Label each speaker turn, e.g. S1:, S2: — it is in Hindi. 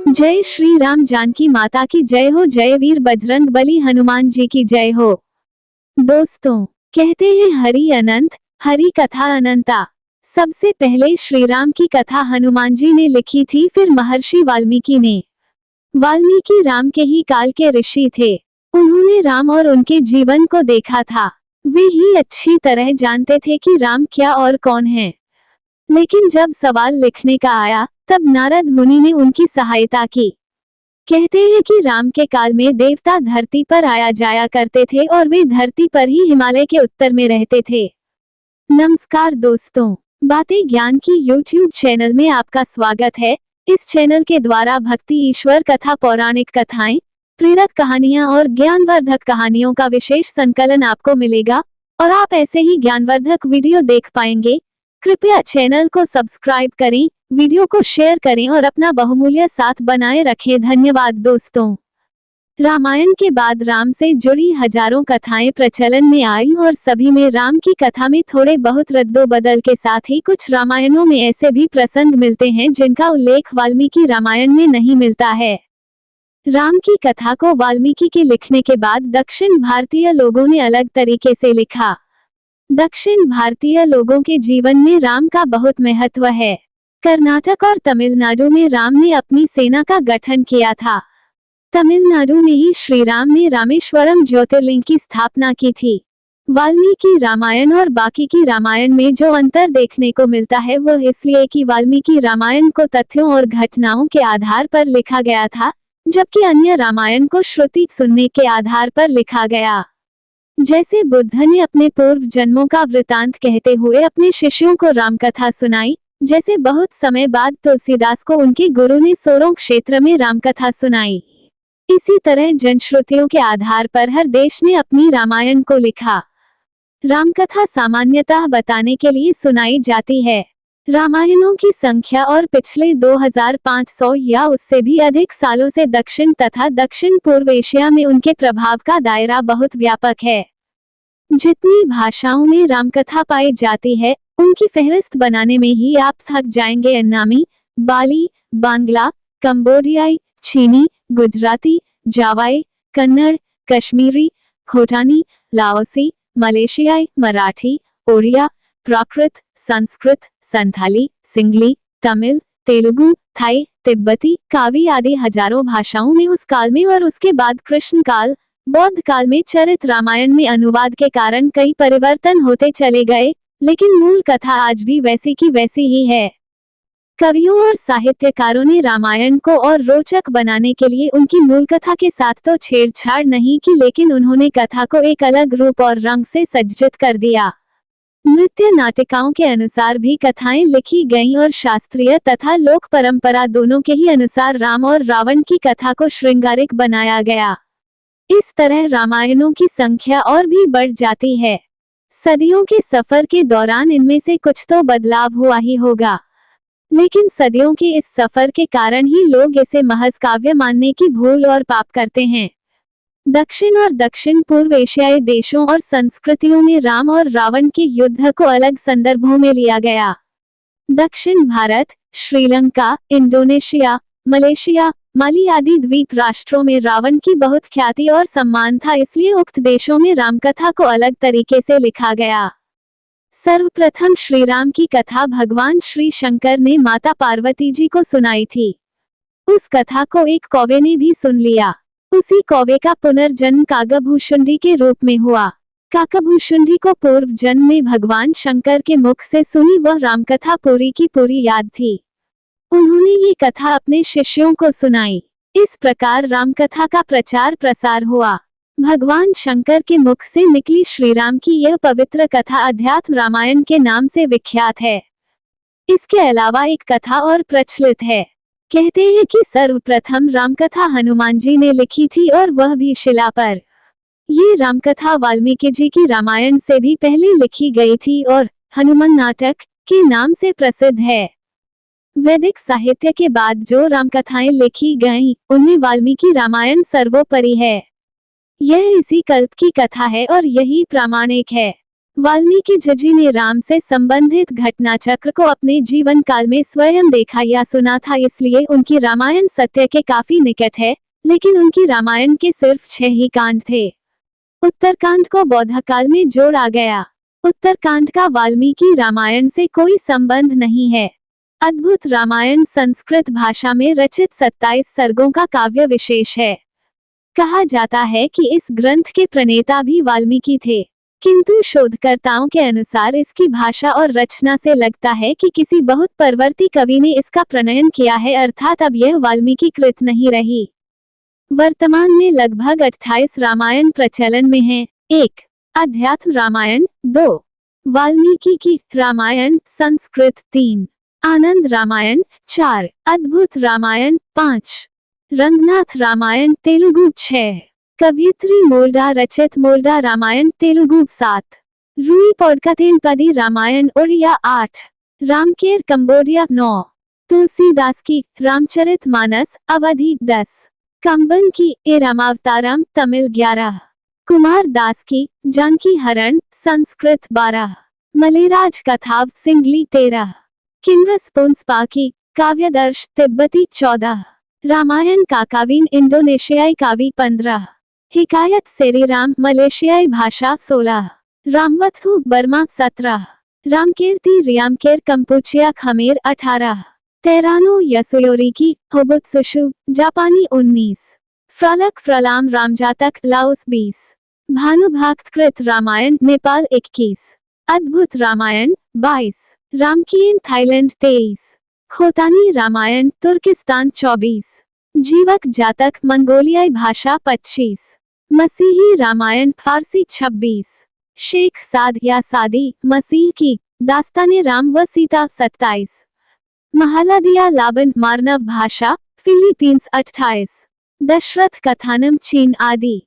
S1: जय श्री राम। जानकी माता की जय हो। जय वीर बजरंग बली हनुमान जी की जय हो। दोस्तों, कहते हैं हरि अनंत, हरि कथा अनंता। सबसे पहले श्री राम की कथा हनुमान जी ने लिखी थी, फिर महर्षि वाल्मीकि ने। वाल्मीकि राम के ही काल के ऋषि थे। उन्होंने राम और उनके जीवन को देखा था। वे ही अच्छी तरह जानते थे कि राम क्या और कौन है। लेकिन जब सवाल लिखने का आया, तब नारद मुनि ने उनकी सहायता की। कहते हैं कि राम के काल में देवता धरती पर आया जाया करते थे और वे धरती पर ही हिमालय के उत्तर में रहते थे। नमस्कार दोस्तों, बातें ज्ञान की यूट्यूब चैनल में आपका स्वागत है। इस चैनल के द्वारा भक्ति, ईश्वर कथा, पौराणिक कथाएं, प्रेरक कहानियां और ज्ञानवर्धक कहानियों का विशेष संकलन आपको मिलेगा और आप ऐसे ही ज्ञानवर्धक वीडियो देख पाएंगे। कृपया चैनल को सब्सक्राइब करें, वीडियो को शेयर करें और अपना बहुमूल्य साथ बनाए रखें। धन्यवाद दोस्तों। रामायण के बाद राम से जुड़ी हजारों कथाएं प्रचलन में आईं और सभी में राम की कथा में थोड़े बहुत रद्दोबदल के साथ ही कुछ रामायणों में ऐसे भी प्रसंग मिलते हैं जिनका उल्लेख वाल्मीकि रामायण में नहीं मिलता है। राम की कथा को वाल्मीकि के लिखने के बाद दक्षिण भारतीय लोगों ने अलग तरीके से लिखा। दक्षिण भारतीय लोगों के जीवन में राम का बहुत महत्व है। कर्नाटक और तमिलनाडु में राम ने अपनी सेना का गठन किया था। तमिलनाडु में ही श्री राम ने रामेश्वरम ज्योतिर्लिंग की स्थापना की थी। वाल्मीकि रामायण और बाकी की रामायण में जो अंतर देखने को मिलता है वह इसलिए कि वाल्मीकि रामायण को तथ्यों और घटनाओं के आधार पर लिखा गया था, जबकि अन्य रामायण को श्रुति सुनने के आधार पर लिखा गया। जैसे बुद्ध ने अपने पूर्व जन्मों का वृतांत कहते हुए अपने शिष्यों को रामकथा सुनाई, जैसे बहुत समय बाद तुलसीदास को उनके गुरु ने सोरों क्षेत्र में रामकथा सुनाई। इसी तरह जनश्रुतियों के आधार पर हर देश ने अपनी रामायण को लिखा। रामकथा सामान्यतः बताने के लिए सुनाई जाती है। रामायणों की संख्या और पिछले 2500 या उससे भी अधिक सालों से दक्षिण तथा दक्षिण पूर्व एशिया में उनके प्रभाव का दायरा बहुत व्यापक है। जितनी भाषाओं में रामकथा पाई जाती है, उनकी फहरिस्त बनाने में ही आप थक जाएंगे। अन्नामी, बाली, बांग्ला, कंबोडियाई, चीनी, गुजराती, जावाई, कन्नड़, कश्मीरी, खोटानी, लाओसी, मलेशियाई, मराठी, ओडिया, प्राकृत, संस्कृत, संथाली, सिंगली, तमिल, तेलुगु, थाई, तिब्बती, कावी आदि हजारों भाषाओं में उस काल में और उसके बाद कृष्ण काल, बौद्ध काल में चरित रामायण में अनुवाद के कारण कई परिवर्तन होते चले गए, लेकिन मूल कथा आज भी वैसी की वैसी ही है। कवियों और साहित्यकारों ने रामायण को और रोचक बनाने के लिए उनकी मूल कथा के साथ तो छेड़छाड़ नहीं की, लेकिन उन्होंने कथा को एक अलग रूप और रंग से सज्जित कर दिया। नृत्य नाटिकाओं के अनुसार भी कथाएं लिखी गईं और शास्त्रीय तथा लोक परंपरा दोनों के ही अनुसार राम और रावण की कथा को श्रृंगारिक बनाया गया। इस तरह रामायणों की संख्या और भी बढ़ जाती है। सदियों के सफर के दौरान इनमें से कुछ तो बदलाव हुआ ही होगा, लेकिन सदियों के इस सफर के कारण ही लोग इसे महज काव्य मानने की भूल और पाप करते हैं। दक्षिण और दक्षिण पूर्व एशियाई देशों और संस्कृतियों में राम और रावण के युद्ध को अलग संदर्भों में लिया गया। दक्षिण भारत, श्रीलंका, इंडोनेशिया, मलेशिया, माली आदि द्वीप राष्ट्रों में रावण की बहुत ख्याति और सम्मान था, इसलिए उक्त देशों में रामकथा को अलग तरीके से लिखा गया। सर्वप्रथम श्री राम की कथा भगवान श्री शंकर ने माता पार्वती जी को सुनाई थी। उस कथा को एक कौवे ने भी सुन लिया। उसी कौवे का पुनर्जन्म काकभूषुंडी के रूप में हुआ। काकभूषुंडी को पूर्व जन्म में भगवान शंकर के मुख से सुनी वह रामकथा पूरी की पूरी याद थी। उन्होंने ये कथा अपने शिष्यों को सुनाई। इस प्रकार रामकथा का प्रचार प्रसार हुआ। भगवान शंकर के मुख से निकली श्री राम की यह पवित्र कथा अध्यात्म रामायण के नाम से विख्यात है। इसके अलावा एक कथा और प्रचलित है। कहते हैं कि सर्वप्रथम रामकथा हनुमान जी ने लिखी थी और वह भी शिला पर। ये रामकथा वाल्मीकि जी की रामायण से भी पहले लिखी गई थी और हनुमान नाटक के नाम से प्रसिद्ध है। वैदिक साहित्य के बाद जो रामकथाएं लिखी गईं, उनमें वाल्मीकि रामायण सर्वोपरि है। यह इसी कल्प की कथा है और यही प्रामाणिक है। वाल्मीकि जी ने राम से संबंधित घटना चक्र को अपने जीवन काल में स्वयं देखा या सुना था, इसलिए उनकी रामायण सत्य के काफी निकट है। लेकिन उनकी रामायण के सिर्फ 6 ही कांड थे। उत्तरकांड को बौद्ध काल में जोड़ा गया। उत्तरकांड का वाल्मीकि रामायण से कोई संबंध नहीं है। अद्भुत रामायण संस्कृत भाषा में रचित 27 सर्गों का काव्य विशेष है। कहा जाता है कि इस ग्रंथ के प्रणेता भी वाल्मीकि थे, किंतु शोधकर्ताओं के अनुसार इसकी भाषा और रचना से लगता है कि किसी बहुत परवर्ती कवि ने इसका प्रणयन किया है, अर्थात अब यह वाल्मीकि कृत नहीं रही। वर्तमान में लगभग 28 रामायण प्रचलन में हैं। 1. अध्यात्म रामायण। 2. वाल्मीकि की रामायण संस्कृत। 3. आनंद रामायण। 4. अद्भुत रामायण। 5. रंगनाथ रामायण तेलुगु। 6. कवियत्री मोल्डा रचित मोल्डा रामायण तेलुगु। 7. रूई पौड़कथेनपदी रामायण उड़िया। 8. Reamker Cambodia. 9. तुलसीदास की रामचरित मानस अवधि। 10. कंबन की ए रामावतारम तमिल। 11. कुमार दास की जानकी हरण संस्कृत। 12. मलेराज कथाव सिंगली। 13. किमरस पुंसपा की काव्यदर्श तिब्बती। 14. रामायण काकावीन इंडोनेशियाई कावी। 15. हिकायत सेरीराम मलेशियाई भाषा। 16. रामवथु बर्मा। 17. रामकीर्ति रियामकेर कंपुचिया खमेर। 18. तेरानो यसोयोरी की होबुत्सुशु जापानी। 19. फ्रालक फ्रलाम रामजातक लाओस। 20. भानुभक्त रामायण नेपाल। 21. अद्भुत रामायण। 22. रामकीन थाईलैंड। 23. खोतानी रामायण तुर्किस्तान। 24. जीवक जातक मंगोलियाई भाषा। 25. मसीही रामायण फारसी। 26. शेख साद या सादी मसीह की दास्ताने राम व सीता। 27. महालादिया लाबन मारनव भाषा फिलीपींस। 28. दशरथ कथानम चीन आदि।